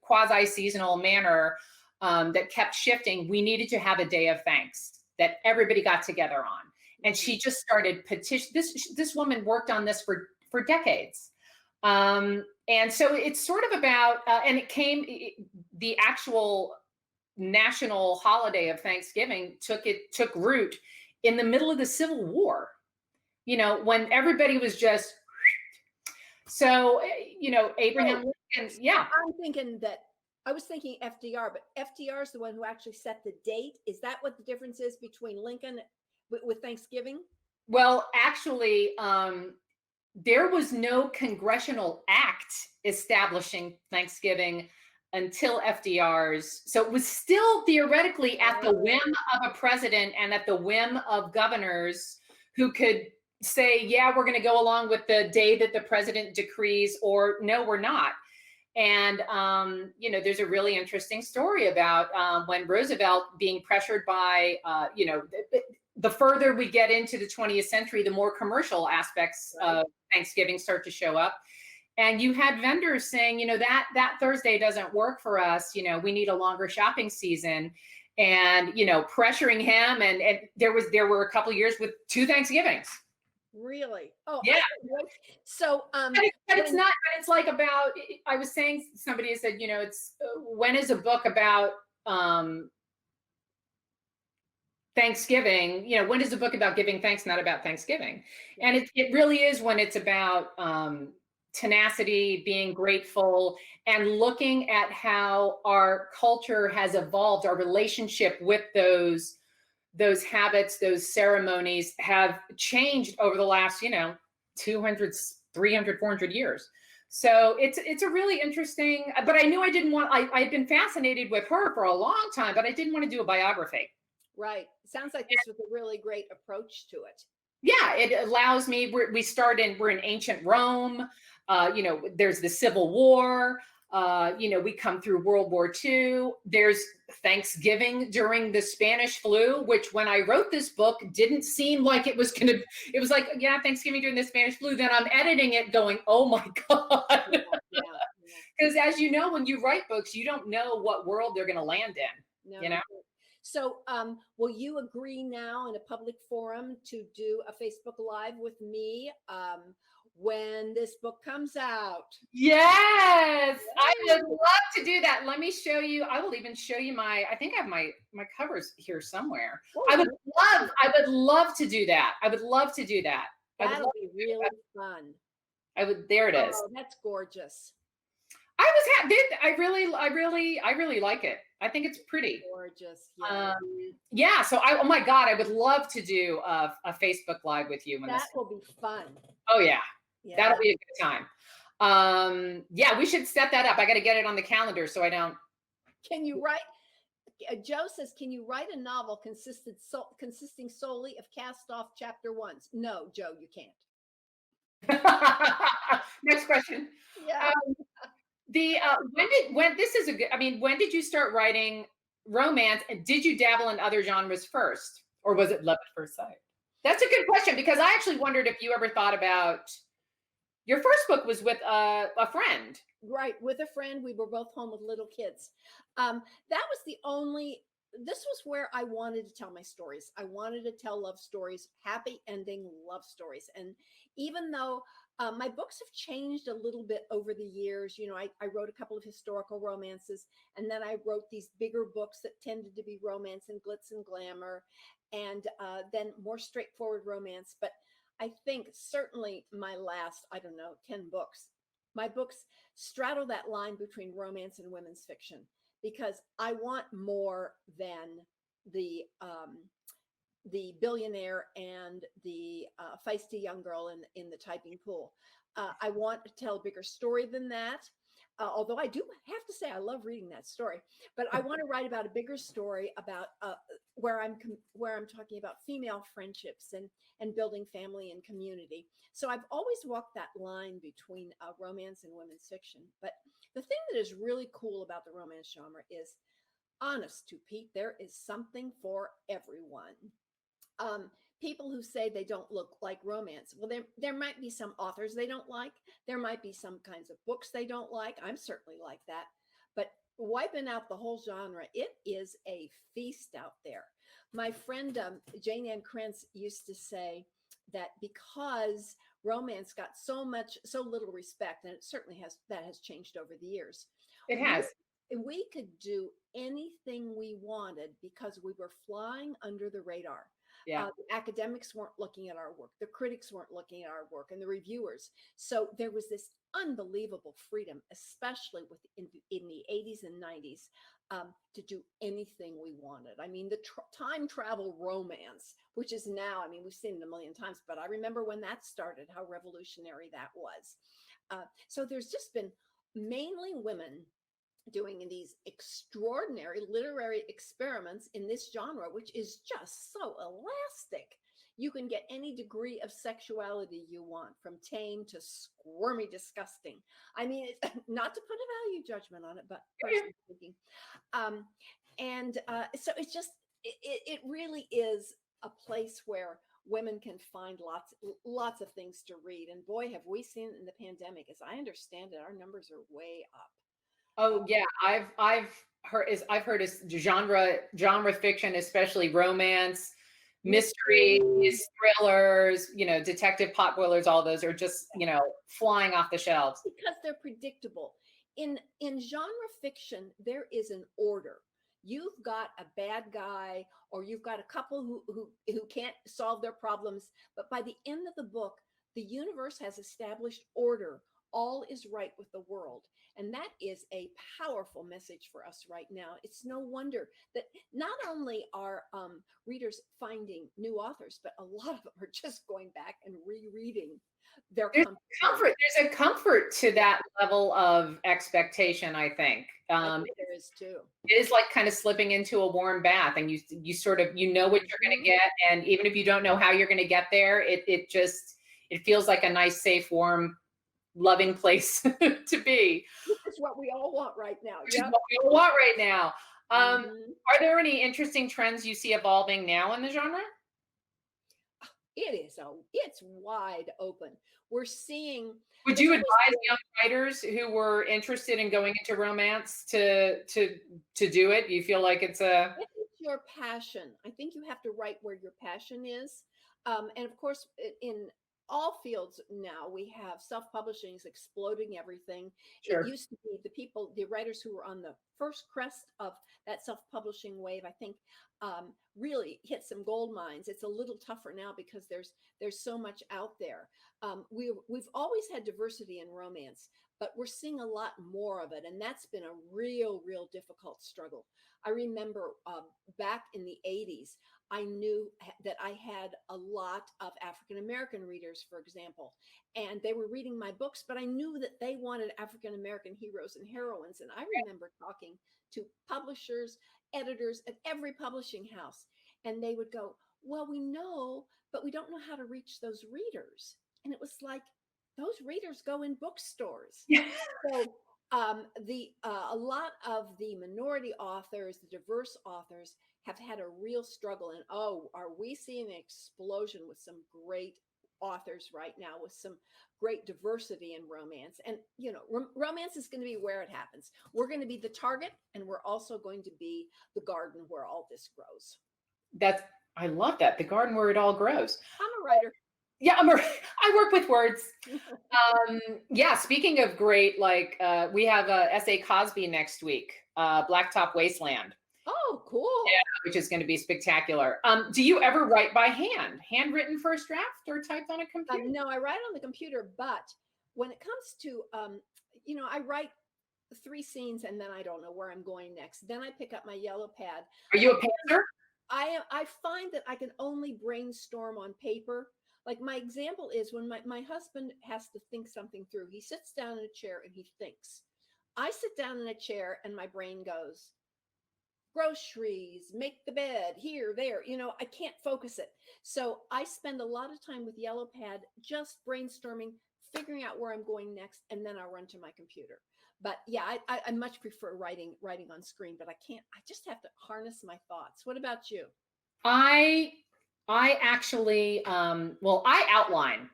quasi-seasonal manner that kept shifting, we needed to have a day of thanks that everybody got together on. And she just started petition. This woman worked on this for decades. And so it's sort of about, and the actual national holiday of Thanksgiving took root in the middle of the Civil War, when everybody was just, So, Abraham Oh, Lincoln, yeah. I'm thinking that I was thinking FDR, but FDR is the one who actually set the date. Is that what the difference is between Lincoln with Thanksgiving? Well, actually, there was no congressional act establishing Thanksgiving until FDR's. So it was still theoretically at the whim of a president and at the whim of governors who could say, yeah, we're going to go along with the day that the president decrees, or no, we're not. And, there's a really interesting story about when Roosevelt, being pressured by, the further we get into the 20th century, the more commercial aspects of Thanksgiving start to show up. And you had vendors saying, that Thursday doesn't work for us. We need a longer shopping season, and, pressuring him. And there were a couple of years with 2 Thanksgivings. Really? Oh, yeah. So, but it's not. But it's like about. I was saying, somebody said, it's when is a book about Thanksgiving? When is a book about giving thanks, not about Thanksgiving? And it really is when it's about tenacity, being grateful, and looking at how our culture has evolved, our relationship with those habits, those ceremonies have changed over the last, 200, 300, 400 years. So it's a really interesting, but I knew I didn't want, I'd been fascinated with her for a long time, but I didn't want to do a biography. Right. Sounds like this was a really great approach to it. Yeah, it allows me, we're in ancient Rome. There's the Civil War. We come through World War II. There's Thanksgiving during the Spanish flu, which when I wrote this book didn't seem like it was like, yeah, Thanksgiving during the Spanish flu. Then I'm editing it going, oh my God. Because as you know, when you write books, you don't know what world they're going to land in, So, will you agree now in a public forum to do a Facebook Live with me when this book comes out? Yes, I would love to do that. Let me show you. I will even show you I think I have my covers here somewhere. I would love to do that. I would love to do that. That'll be really fun. There it is. Oh, that's gorgeous. I really like it. I think it's pretty gorgeous. Yeah. So oh my God, I would love to do a Facebook Live with you. That will be fun. Oh yeah. That'll be a good time. Yeah, we should set that up. I got to get it on the calendar so I don't. Can you write? Joe says, can you write a novel consisting solely of cast-off chapter ones? No, Joe, you can't. Next question. Yeah. When did you start writing romance, and did you dabble in other genres first, or was it love at first sight? That's a good question, because I actually wondered if you ever thought about, your first book was with a friend. Right, with a friend. We were both home with little kids. That was this was where I wanted to tell my stories. I wanted to tell love stories, happy ending love stories. And even though my books have changed a little bit over the years, I wrote a couple of historical romances, and then I wrote these bigger books that tended to be romance and glitz and glamour, and then more straightforward romance. But I think certainly my last, 10 books, my books straddle that line between romance and women's fiction, because I want more than the billionaire and the feisty young girl in the typing pool. I want to tell a bigger story than that. Although I do have to say I love reading that story, but I want to write about a bigger story about where I'm talking about female friendships and building family and community. So I've always walked that line between romance and women's fiction. But the thing that is really cool about the romance genre is, honest to Pete, there is something for everyone. People who say they don't look like romance. Well, there might be some authors they don't like. There might be some kinds of books they don't like. I'm certainly like that. But wiping out the whole genre, it is a feast out there. My friend Jane Ann Krentz used to say that because romance got so little respect, and it certainly has changed over the years. It has. We could do anything we wanted because we were flying under the radar. Yeah. The academics weren't looking at our work. The critics weren't looking at our work, and the reviewers. So there was this unbelievable freedom, especially in the 80s and 90s, to do anything we wanted. I mean, the time travel romance, which is now, I mean, we've seen it a million times, but I remember when that started, how revolutionary that was. So there's just been mainly women doing these extraordinary literary experiments in this genre, which is just so elastic. You can get any degree of sexuality you want, from tame to squirmy disgusting. I mean, it's, not to put a value judgment on it, but personally speaking. So it's just, it really is a place where women can find lots of things to read. And boy, have we seen in the pandemic, as I understand it, our numbers are way up. Oh yeah, I've heard is genre fiction, especially romance, mysteries, thrillers, detective potboilers, all those are just, flying off the shelves. Because they're predictable. In genre fiction, there is an order. You've got a bad guy, or you've got a couple who can't solve their problems, but by the end of the book, the universe has established order. All is right with the world. And that is a powerful message for us right now. It's no wonder that not only are readers finding new authors, but a lot of them are just going back and rereading their comfort. There's a comfort to that level of expectation, I think. I think there is too. It is like kind of slipping into a warm bath, and you sort of, what you're going to get. And even if you don't know how you're going to get there, it feels like a nice, safe, warm, loving place to be. It's what we all want right now. Yeah, what we all want right now. Are there any interesting trends you see evolving now in the genre? It's wide open. We're seeing. Would you advise young writers who were interested in going into romance to do it? Do you feel like it's your passion? I think you have to write where your passion is, and of course, in all fields now, we have self-publishing is exploding everything. Sure. It used to be the writers who were on the first crest of that self-publishing wave, I think, really hit some gold mines. It's a little tougher now because there's so much out there. We've always had diversity in romance, but we're seeing a lot more of it, and that's been a real difficult struggle. I remember back in the 80s, I knew that I had a lot of African-American readers, for example, and they were reading my books, but I knew that they wanted African-American heroes and heroines. And I remember talking to publishers, editors at every publishing house, and they would go, well, we know, but we don't know how to reach those readers. And it was like, those readers go in bookstores. So a lot of the minority authors, the diverse authors, have had a real struggle. And are we seeing an explosion with some great authors right now, with some great diversity in romance? And romance is going to be where it happens. We're going to be the target, and we're also going to be the garden where all this grows. I love that, the garden where it all grows. I'm a writer. Yeah, I work with words. Yeah, speaking of great, we have S.A. Cosby next week, Blacktop Wasteland. Oh, cool. Yeah, which is going to be spectacular. Do you ever write by hand? Handwritten first draft or typed on a computer? No, I write on the computer, but when it comes to, I write 3 scenes and then I don't know where I'm going next. Then I pick up my yellow pad. Are you a pantser? I find that I can only brainstorm on paper. Like my example is when my husband has to think something through. He sits down in a chair and he thinks. I sit down in a chair and my brain goes, groceries, make the bed, here, there. I can't focus it. So I spend a lot of time with yellow pad, just brainstorming, figuring out where I'm going next, and then I'll run to my computer. But yeah, I much prefer writing on screen, but I just have to harness my thoughts. What about you? I actually, I outline.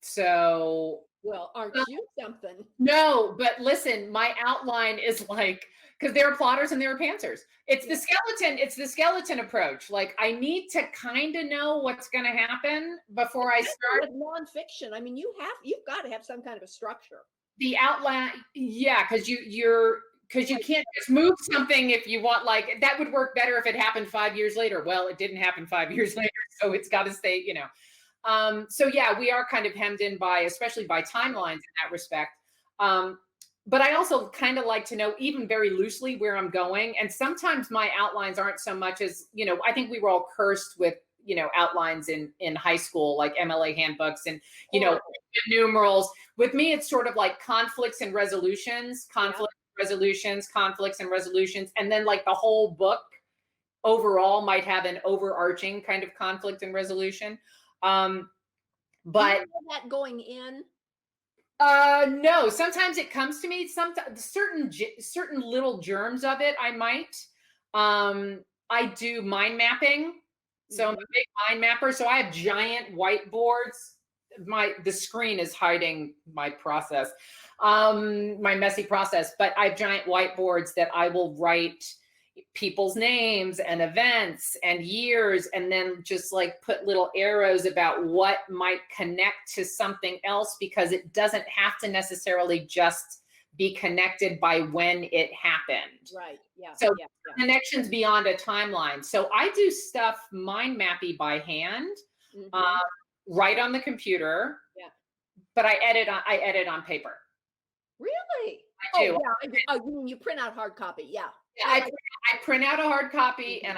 So. Well, aren't you something? No, but listen, my outline is because there are plotters and there are pantsers. It's the skeleton approach. Like I need to kind of know what's going to happen before I start. With nonfiction, I mean, you've got to have some kind of a structure. The outline, yeah, because you can't just move something if you want. That would work better if it happened 5 years later. Well, it didn't happen 5 years later, So it's got to stay, so yeah, we are kind of hemmed in by, especially by timelines in that respect. But I also kind of like to know, even very loosely, where I'm going. And sometimes my outlines aren't so much as, I think we were all cursed with, outlines in high school, like MLA handbooks and, numerals. With me, it's sort of like conflicts and resolutions, conflicts and resolutions. And then like the whole book overall might have an overarching kind of conflict and resolution. But do you know that going in? No, sometimes it comes to me. Certain little germs of it, I might. I do mind mapping. So I'm a big mind mapper. So I have giant whiteboards. The screen is hiding my process, my messy process, but I have giant whiteboards that I will write people's names and events and years, and then just like put little arrows about what might connect to something else, because it doesn't have to necessarily just be connected by when it happened. Right. Yeah. So connections beyond a timeline. So I do stuff mind mappy by hand, right on the computer. Yeah. But I edit on paper. Really? I do. Oh, yeah. Oh, you mean you print out hard copy? Yeah. Yeah, I print out a hard copy, and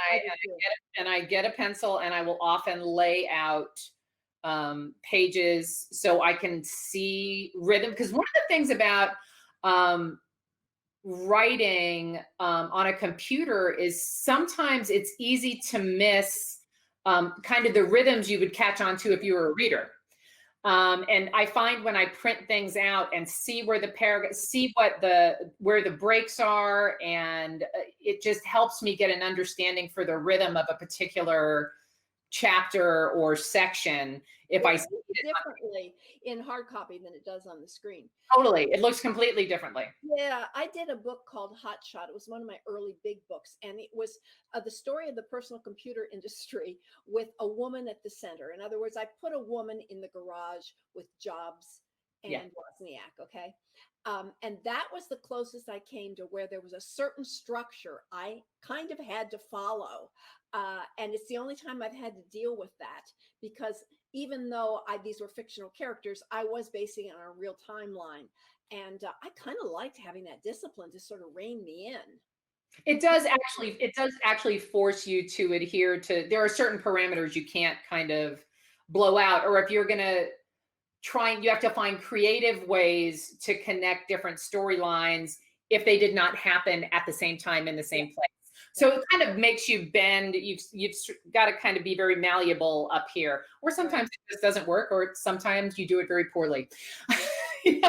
I get a pencil, and I will often lay out pages so I can see rhythm. Because one of the things about writing on a computer is sometimes it's easy to miss kind of the rhythms you would catch on to if you were a reader. And I find when I print things out and see where the paragraph, see where the breaks are, and it just helps me get an understanding for the rhythm of a particular chapter or section. If I see it differently in hard copy than it does on the screen. Totally, it looks completely differently. Yeah, I did a book called Hot Shot. It was one of my early big books, and it was the story of the personal computer industry with a woman at the center. In other words, I put a woman in the garage with Jobs and Wozniak, okay? And that was the closest I came to where there was a certain structure I kind of had to follow. And it's the only time I've had to deal with that, because even though these were fictional characters, I was basing it on a real timeline. And I kind of liked having that discipline to sort of rein me in. It does actually force you to adhere to, there are certain parameters you can't kind of blow out, or if you're going to you have to find creative ways to connect different storylines if they did not happen at the same time in the same place. So it kind of makes you bend. You've got to kind of be very malleable up here, or sometimes it just doesn't work, or sometimes you do it very poorly. It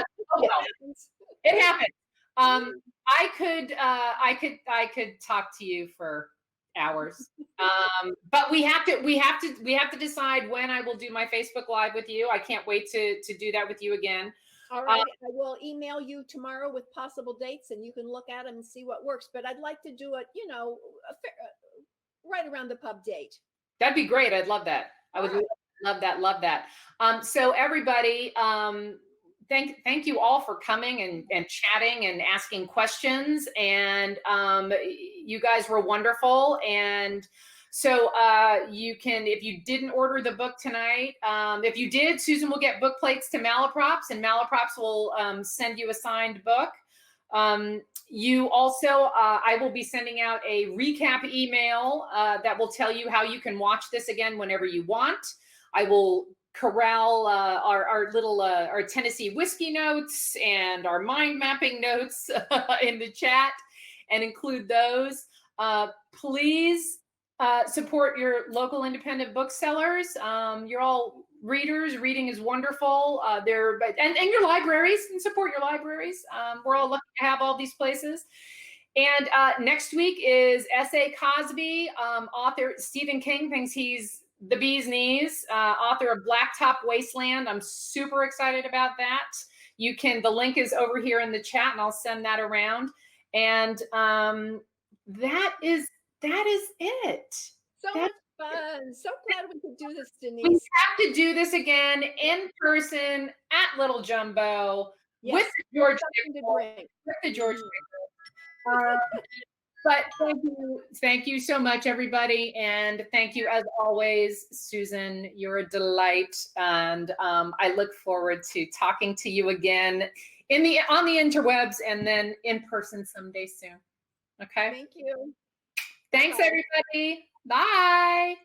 happens. I could talk to you for hours, but we have to decide when I will do my Facebook Live with you. I can't wait to do that with you again. All right, I will email you tomorrow with possible dates, and you can look at them and see what works. But I'd like to do it, right around the pub date. That'd be great. I'd love that. I would love that. So everybody, thank you all for coming and chatting and asking questions. And you guys were wonderful. And so you can, if you didn't order the book tonight, if you did, Susan will get book plates to Malaprops, and Malaprops will send you a signed book. You also, I will be sending out a recap email that will tell you how you can watch this again whenever you want. I will corral our little our Tennessee whiskey notes and our mind mapping notes in the chat and include those. Please support your local independent booksellers. You're all readers. Reading is wonderful. And your libraries, and support your libraries. We're all lucky to have all these places. And next week is S.A. Cosby, author. Stephen King thinks he's the bee's knees, author of Blacktop Wasteland. I'm super excited about that. The link is over here in the chat, and I'll send that around. And that is it. Much fun. So glad we could do this, Denise. We have to do this again in person at Little Jumbo with the George Pickle. But thank you so much, everybody, and thank you as always, Susan. You're a delight, and I look forward to talking to you again on the interwebs and then in person someday soon. Okay. Thank you. Thanks, Bye. everybody. Bye.